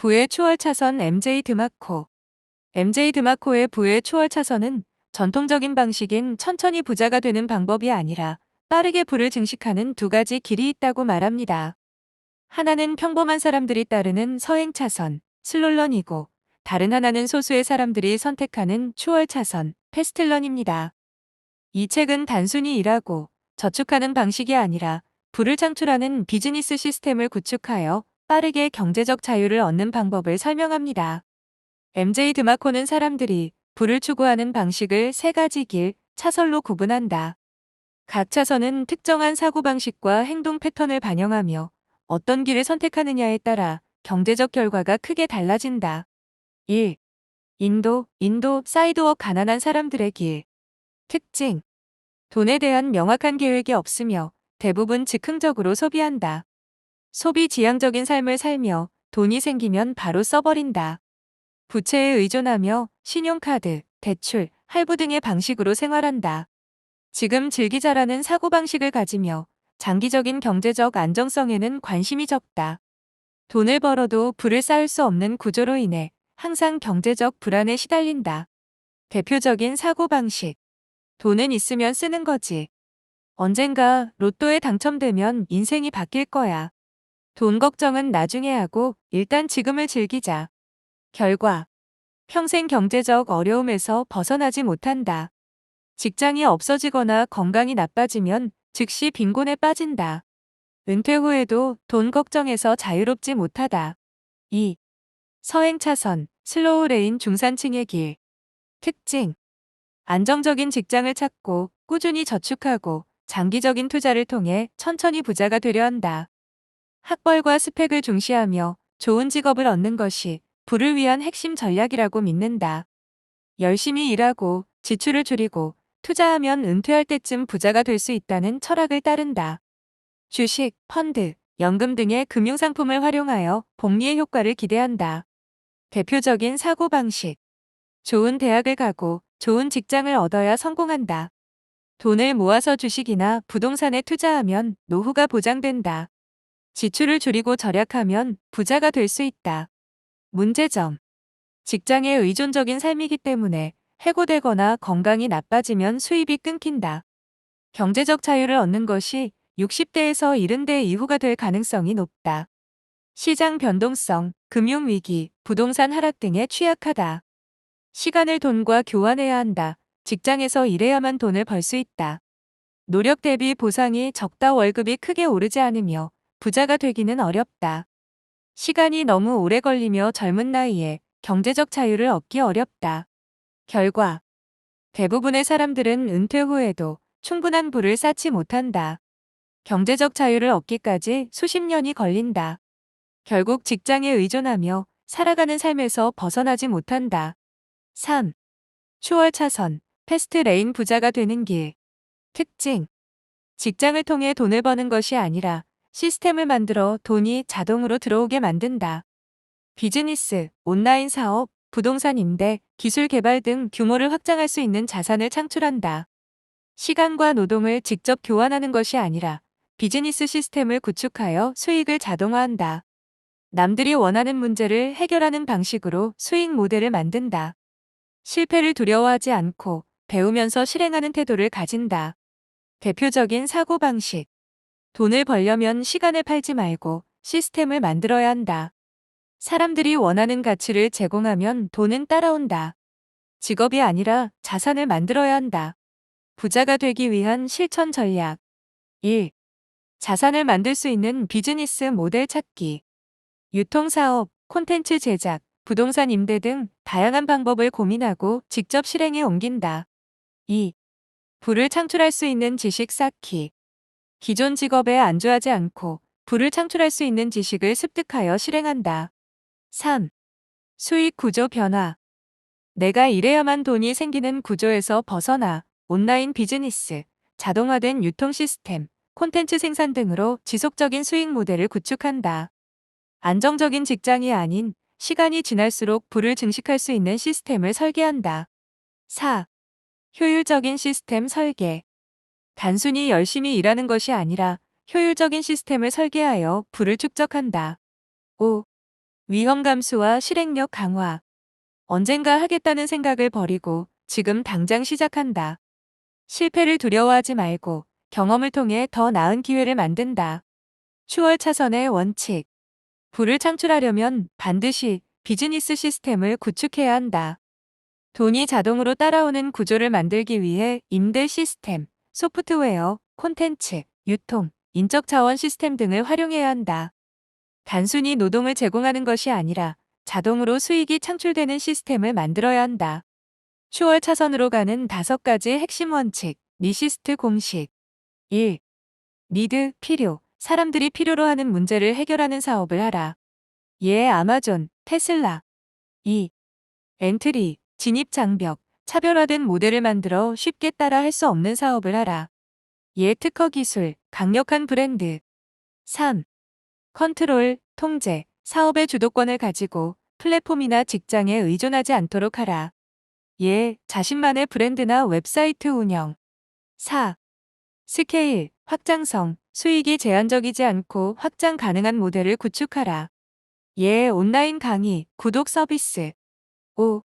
부의 초월 차선 MJ 드마코. MJ 드마코의 부의 초월 차선은 전통적인 방식인 천천히 부자가 되는 방법이 아니라 빠르게 부를 증식하는 두 가지 길이 있다고 말합니다. 하나는 평범한 사람들이 따르는 서행 차선, 슬롤런이고, 다른 하나는 소수의 사람들이 선택하는 추월 차선, 패스틀런입니다. 이 책은 단순히 일하고 저축하는 방식이 아니라 부를 창출하는 비즈니스 시스템을 구축하여 빠르게 경제적 자유를 얻는 방법을 설명합니다. MJ 드마코는 사람들이 부를 추구하는 방식을 세 가지 길, 차선로 구분한다. 각 차선은 특정한 사고방식과 행동 패턴을 반영하며 어떤 길을 선택하느냐에 따라 경제적 결과가 크게 달라진다. 1. 인도, 사이드웍 가난한 사람들의 길. 특징. 돈에 대한 명확한 계획이 없으며 대부분 즉흥적으로 소비한다. 소비 지향적인 삶을 살며 돈이 생기면 바로 써버린다. 부채에 의존하며 신용카드, 대출, 할부 등의 방식으로 생활한다. 지금 즐기자라는 사고방식을 가지며 장기적인 경제적 안정성에는 관심이 적다. 돈을 벌어도 부를 쌓을 수 없는 구조로 인해 항상 경제적 불안에 시달린다. 대표적인 사고방식. 돈은 있으면 쓰는 거지. 언젠가 로또에 당첨되면 인생이 바뀔 거야. 돈 걱정은 나중에 하고 일단 지금을 즐기자. 결과. 평생 경제적 어려움에서 벗어나지 못한다. 직장이 없어지거나 건강이 나빠지면 즉시 빈곤에 빠진다. 은퇴 후에도 돈 걱정에서 자유롭지 못하다. 2. 서행 차선, 슬로우 레인 중산층의 길. 특징. 안정적인 직장을 찾고 꾸준히 저축하고 장기적인 투자를 통해 천천히 부자가 되려 한다. 학벌과 스펙을 중시하며 좋은 직업을 얻는 것이 부를 위한 핵심 전략이라고 믿는다. 열심히 일하고 지출을 줄이고 투자하면 은퇴할 때쯤 부자가 될 수 있다는 철학을 따른다. 주식, 펀드, 연금 등의 금융상품을 활용하여 복리의 효과를 기대한다. 대표적인 사고방식. 좋은 대학을 가고 좋은 직장을 얻어야 성공한다. 돈을 모아서 주식이나 부동산에 투자하면 노후가 보장된다. 지출을 줄이고 절약하면 부자가 될 수 있다. 문제점. 직장에 의존적인 삶이기 때문에 해고되거나 건강이 나빠지면 수입이 끊긴다. 경제적 자유를 얻는 것이 60대에서 70대 이후가 될 가능성이 높다. 시장 변동성, 금융위기, 부동산 하락 등에 취약하다. 시간을 돈과 교환해야 한다. 직장에서 일해야만 돈을 벌 수 있다. 노력 대비 보상이 적다. 월급이 크게 오르지 않으며 부자가 되기는 어렵다. 시간이 너무 오래 걸리며 젊은 나이에 경제적 자유를 얻기 어렵다. 결과. 대부분의 사람들은 은퇴 후에도 충분한 부를 쌓지 못한다. 경제적 자유를 얻기까지 수십 년이 걸린다. 결국 직장에 의존하며 살아가는 삶에서 벗어나지 못한다. 3. 추월 차선, 패스트 레인 부자가 되는 길. 특징. 직장을 통해 돈을 버는 것이 아니라 시스템을 만들어 돈이 자동으로 들어오게 만든다. 비즈니스, 온라인 사업, 부동산 임대, 기술 개발 등 규모를 확장할 수 있는 자산을 창출한다. 시간과 노동을 직접 교환하는 것이 아니라 비즈니스 시스템을 구축하여 수익을 자동화한다. 남들이 원하는 문제를 해결하는 방식으로 수익 모델을 만든다. 실패를 두려워하지 않고 배우면서 실행하는 태도를 가진다. 대표적인 사고방식. 돈을 벌려면 시간을 팔지 말고 시스템을 만들어야 한다. 사람들이 원하는 가치를 제공하면 돈은 따라온다. 직업이 아니라 자산을 만들어야 한다. 부자가 되기 위한 실천 전략. 1. 자산을 만들 수 있는 비즈니스 모델 찾기. 유통사업, 콘텐츠 제작, 부동산 임대 등 다양한 방법을 고민하고 직접 실행에 옮긴다. 2. 부를 창출할 수 있는 지식 쌓기. 기존 직업에 안주하지 않고 부를 창출할 수 있는 지식을 습득하여 실행한다. 3. 수익 구조 변화. 내가 일해야만 돈이 생기는 구조에서 벗어나 온라인 비즈니스, 자동화된 유통 시스템, 콘텐츠 생산 등으로 지속적인 수익 모델을 구축한다. 안정적인 직장이 아닌 시간이 지날수록 부를 증식할 수 있는 시스템을 설계한다. 4. 효율적인 시스템 설계. 단순히 열심히 일하는 것이 아니라 효율적인 시스템을 설계하여 부를 축적한다. 5. 위험 감수와 실행력 강화. 언젠가 하겠다는 생각을 버리고 지금 당장 시작한다. 실패를 두려워하지 말고 경험을 통해 더 나은 기회를 만든다. 추월 차선의 원칙. 부를 창출하려면 반드시 비즈니스 시스템을 구축해야 한다. 돈이 자동으로 따라오는 구조를 만들기 위해 임대 시스템, 소프트웨어, 콘텐츠, 유통, 인적 자원 시스템 등을 활용해야 한다. 단순히 노동을 제공하는 것이 아니라 자동으로 수익이 창출되는 시스템을 만들어야 한다. 추월 차선으로 가는 5가지 핵심 원칙, 니시스트 공식. 1. 니드, 필요. 사람들이 필요로 하는 문제를 해결하는 사업을 하라. 예, 아마존, 테슬라. 2. 엔트리, 진입 장벽. 차별화된 모델을 만들어 쉽게 따라 할 수 없는 사업을 하라. 예, 특허 기술, 강력한 브랜드. 3. 컨트롤, 통제. 사업의 주도권을 가지고 플랫폼이나 직장에 의존하지 않도록 하라. 예, 자신만의 브랜드나 웹사이트 운영. 4. 스케일, 확장성. 수익이 제한적이지 않고 확장 가능한 모델을 구축하라. 예, 온라인 강의, 구독 서비스. 5.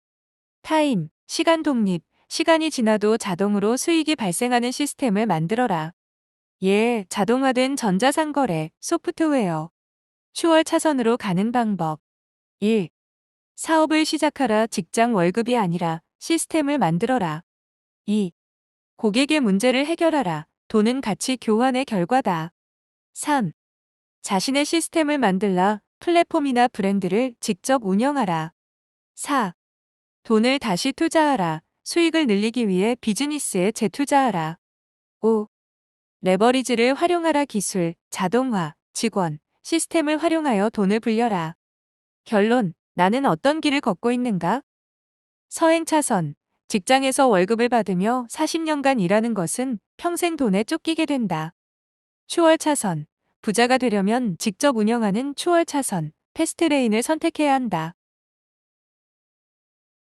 타임, 시간 독립. 시간이 지나도 자동으로 수익이 발생하는 시스템을 만들어라. 예, 자동화된 전자상거래, 소프트웨어. 추월 차선으로 가는 방법. 1. 사업을 시작하라. 직장 월급이 아니라 시스템을 만들어라. 2. 고객의 문제를 해결하라. 돈은 가치 교환의 결과다. 3. 자신의 시스템을 만들라. 플랫폼이나 브랜드를 직접 운영하라. 4. 돈을 다시 투자하라. 수익을 늘리기 위해 비즈니스에 재투자하라. 5. 레버리지를 활용하라. 기술, 자동화, 직원, 시스템을 활용하여 돈을 불려라. 결론, 나는 어떤 길을 걷고 있는가? 서행 차선, 직장에서 월급을 받으며 40년간 일하는 것은 평생 돈에 쫓기게 된다. 추월 차선, 부자가 되려면 직접 운영하는 추월 차선, 패스트레인을 선택해야 한다.